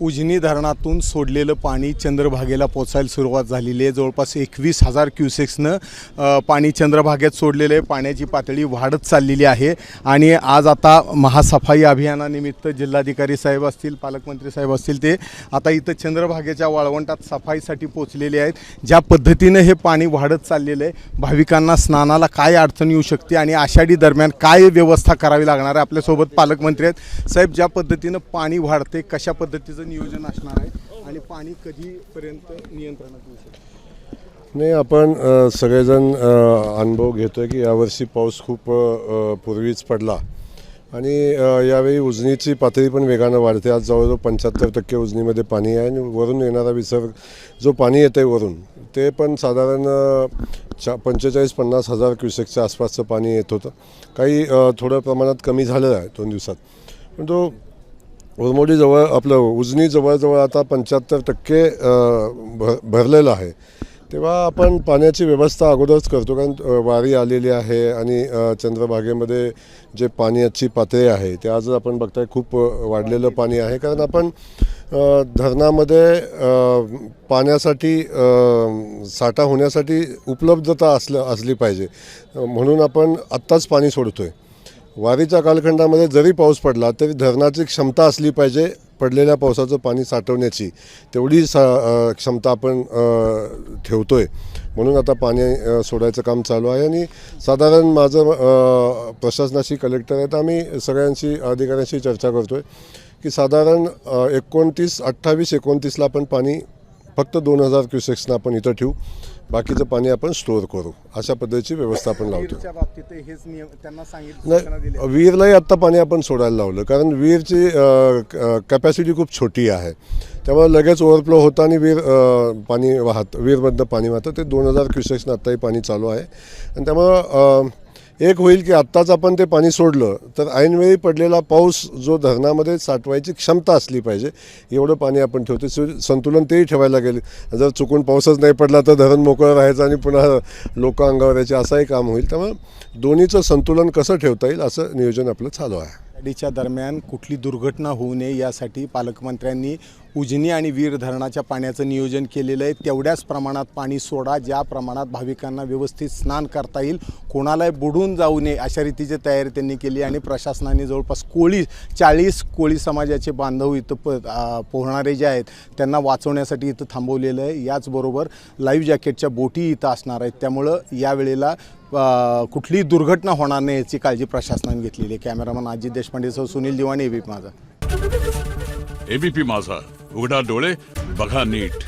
उजनी धरणातून सोडलेलं पाणी चंद्रभागेला पोचायला सुरुवात झालेली आहे। जवळपास 21,000 क्युसेक्सनं पाणी चंद्रभागेत सोडलेलं आहे। पाण्याची पातळी वाढत चाललेली आहे आणि आज आता महासफाई अभियानानिमित्त जिल्हाधिकारी साहेब असतील, पालकमंत्री साहेब असतील, ते आता इथं चंद्रभागेच्या वाळवंटात सफाईसाठी पोचलेले आहेत। ज्या पद्धतीनं हे पाणी वाढत चाललेलं आहे, भाविकांना स्नानाला काय अडचण येऊ शकते आणि आषाढी दरम्यान काय व्यवस्था करावी लागणार आहे। आपल्यासोबत पालकमंत्री आहेत। साहेब, ज्या पद्धतीनं पाणी वाढते, कशा पद्धतीचं नियोजन असणार आहे आणि पाणी कधीपर्यंत नियंत्रणात येऊ शकते? नाही, आपण सगळेजण अनुभव घेतोय की यावर्षी पाऊस खूप पूर्वीच पडला आणि यावेळी उजनीची पातळी पण वेगानं वाढते। आज जवळजवळ 75% उजनीमध्ये पाणी आहे आणि वरून येणारा विसर्ग जो पाणी येतं आहे वरून, ते पण साधारण 45-50 हजार क्युसेकच्या आसपासचं पाणी येत होतं। काही थोडं प्रमाणात कमी झालं आहे 2 दिवसात, पण तो उरमोडी जवळ आपलं उजनी जवळजवळ आता 75% भरलेलं आहे। तेव्हा आपण पाण्याची व्यवस्था अगोदरच करतो, कारण वारी आलेली आहे आणि चंद्रभागेमध्ये जे पाण्याची पातळी आहे ते आज आपण बघताय खूप वाढलेलं पाणी आहे। कारण आपण धरणामध्ये पाण्यासाठी साठा होण्यासाठी उपलब्धता असली पाहिजे, म्हणून आपण आत्ताच पाणी सोडतोय। वारीच्या कालखंडामध्ये जरी पाऊस पडला तरी धरणाची क्षमता असली पाहिजे, पडलेल्या पावसाचं पाणी साठवण्याची तेवढी क्षमता आपण ठेवतोय। म्हणून आता पाणी सोडायचं काम चालू आहे आणि साधारण माझं प्रशासनाशी कलेक्टर आहेत, आम्ही सगळ्यांशी अधिकाऱ्यांशी चर्चा करतोय की साधारण 28-29ला आपण पाणी फक्त 2000 क्युसेक्सनं आपण इथं ठेवू, बाकीचं पाणी आपण स्टोअर करू, अशा पद्धतीची व्यवस्था आपण लावतो। नाही, वीरलाही आत्ता पाणी आपण सोडायला लावलं, कारण वीरची कॅपॅसिटी खूप छोटी आहे, त्यामुळे लगेच ओव्हरफ्लो होतं आणि पाणी वीरमधनं पाणी वाहतं। ते 2000 क्युसेक्सनं आत्ताही पाणी चालू आहे आणि त्यामुळं एक होईल की आत्ताच आपण ते पाणी सोडलं तर ऐनवेळी पडलेला पाऊस जो धरणामध्ये साठवायची क्षमता असली पाहिजे एवढं पाणी आपण ठेवतो। संतुलन तेही ठेवायला गेले, जर चुकून पाऊसच नाही पडला तर धरण मोकळं राहायचं आणि पुन्हा लोक अंगावर यायचे, असंही काम होईल। त्यामुळे दोन्हीचं संतुलन कसं ठेवता येईल असं नियोजन आपलं चालू आहे। आषाढीच्या दरम्यान कुठली दुर्घटना होऊ नये यासाठी पालकमंत्र्यांनी उजनी आणि वीर धरणाच्या पाण्याचं नियोजन केलेलं आहे। तेवढ्याच प्रमाणात पाणी सोडा, ज्या प्रमाणात भाविकांना व्यवस्थित स्नान करता येईल, कोणालाही बुडून जाऊ नये अशा रीतीची तयारी त्यांनी केली आणि प्रशासनाने जवळपास 40 कोळी समाजाचे बांधव इथं पोहणारे जे आहेत त्यांना वाचवण्यासाठी इथं थांबवलेलं आहे। याचबरोबर लाईव्ह जॅकेटच्या बोटी इथं असणार आहेत, त्यामुळं यावेळेला कुठलीही दुर्घटना होणार नाही याची काळजी प्रशासनाने घेतलेली आहे। कॅमेरामन अजित देशपांडेसह सुनील दिवाणे, एबीपी माझा। एबीपी माझा, उघडा डोळे बघा नीट।